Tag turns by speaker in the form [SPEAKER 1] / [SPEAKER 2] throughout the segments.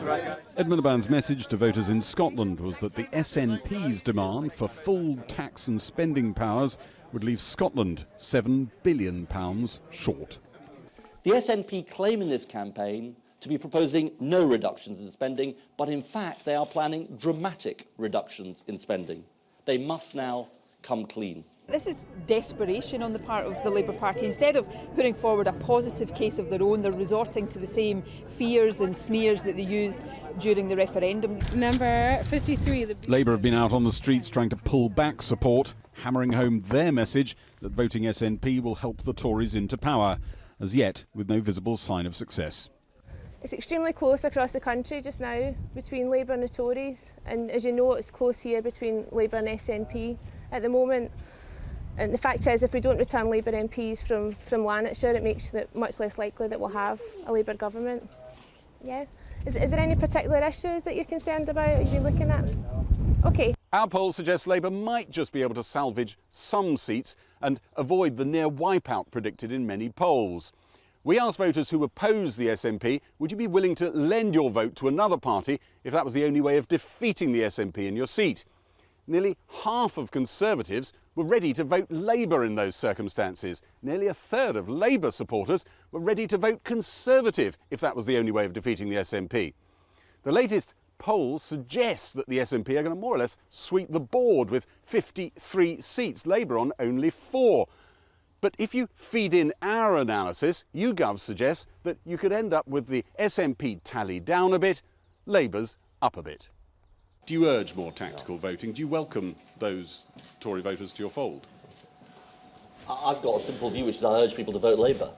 [SPEAKER 1] Ed Miliband's message to voters in Scotland was that the SNP's demand for full tax and spending powers would leave Scotland £7 billion short.
[SPEAKER 2] The SNP claim in this campaign to be proposing no reductions in spending, but in fact they are planning dramatic reductions in spending. They must now come clean.
[SPEAKER 3] This is desperation on the part of the Labour Party. Instead of putting forward a positive case of their own, they're resorting to the same fears and smears that they used during the referendum.
[SPEAKER 4] Number 53.
[SPEAKER 1] Labour have been out on the streets trying to pull back support, hammering home their message that voting SNP will help the Tories into power, as yet with no visible sign of success.
[SPEAKER 4] It's extremely close across the country just now between Labour and the Tories, and as you know it's close here between Labour and SNP at the moment. And the fact is, if we don't return Labour MPs from Lanarkshire, it makes it much less likely that we'll have a Labour government. Yeah. Is there any particular issues that you're concerned about? Are you looking at? OK.
[SPEAKER 1] Our poll suggests Labour might just be able to salvage some seats and avoid the near wipeout predicted in many polls. We asked voters who oppose the SNP, would you be willing to lend your vote to another party if that was the only way of defeating the SNP in your seat? Nearly half of Conservatives were ready to vote Labour in those circumstances. Nearly a third of Labour supporters were ready to vote Conservative if that was the only way of defeating the SNP. The latest poll suggests that the SNP are going to more or less sweep the board with 53 seats, Labour on only 4. But if you feed in our analysis, YouGov suggests that you could end up with the SNP tally down a bit, Labour's up a bit. Do you urge more tactical voting? Do you welcome those Tory voters to your fold?
[SPEAKER 2] I've got a simple view, which is I urge people to vote Labour.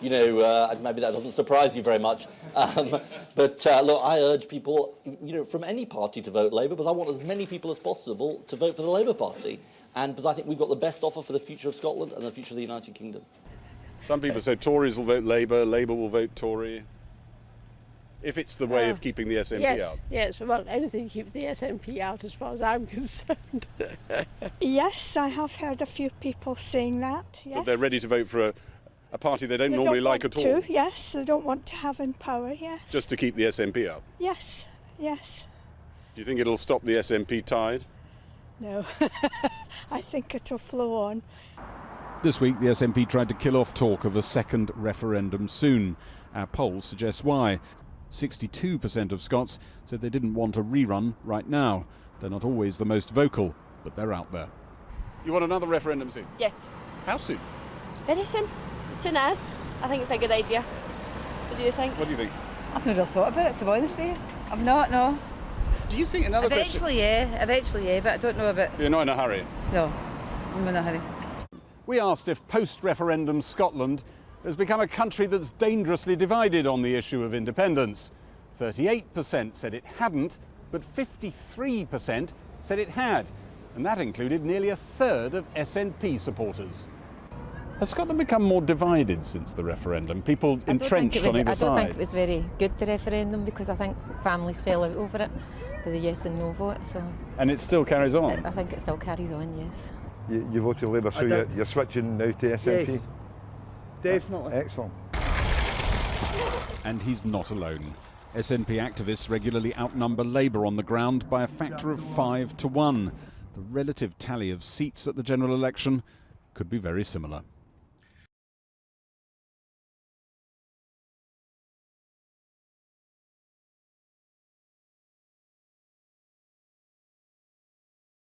[SPEAKER 2] You know, maybe that doesn't surprise you very much. But look, I urge people, you know, from any party to vote Labour, because I want as many people as possible to vote for the Labour Party. And because I think we've got the best offer for the future of Scotland and the future of the United Kingdom.
[SPEAKER 1] Some people say Tories will vote Labour, Labour will vote Tory. If it's the way of keeping the SNP out.
[SPEAKER 5] Yes, well, anything to keep the SNP out as far as I'm concerned.
[SPEAKER 6] Yes, I have heard a few people saying that, yes.
[SPEAKER 1] That they're ready to vote for a party they don't normally like at all.
[SPEAKER 6] Yes, they don't want to have in power, yes.
[SPEAKER 1] Just to keep the SNP out?
[SPEAKER 6] Yes, yes.
[SPEAKER 1] Do you think it'll stop the SNP tide?
[SPEAKER 6] No, I think it'll flow on.
[SPEAKER 1] This week, the SNP tried to kill off talk of a second referendum soon. Our poll suggests why. 62% of Scots said they didn't want a rerun right now. They're not always the most vocal, but they're out there. You want another referendum soon?
[SPEAKER 7] Yes.
[SPEAKER 1] How soon?
[SPEAKER 7] Very soon. As soon as. I think it's a good idea. What do you think?
[SPEAKER 1] What do you think?
[SPEAKER 8] I've not really thought about it, to be honest with you. I've not, no.
[SPEAKER 1] Do you think another
[SPEAKER 8] Eventually, yeah, but I don't know about...
[SPEAKER 1] You're not in a hurry?
[SPEAKER 8] No, I'm in a hurry.
[SPEAKER 1] We asked if post-referendum Scotland has become a country that's dangerously divided on the issue of independence. 38% said it hadn't, but 53% said it had. And that included nearly a third of SNP supporters. Has Scotland become more divided since the referendum? People entrenched on either side?
[SPEAKER 9] I don't think it was very good, the referendum, because I think families fell out over it with the yes and no vote. So.
[SPEAKER 1] And it still carries on?
[SPEAKER 9] I think it still carries on, yes.
[SPEAKER 10] You voted Labour, so you're switching now to SNP?
[SPEAKER 11] Yes, definitely.
[SPEAKER 10] Excellent.
[SPEAKER 1] And he's not alone. SNP activists regularly outnumber Labour on the ground by a factor of 5 to 1. The relative tally of seats at the general election could be very similar.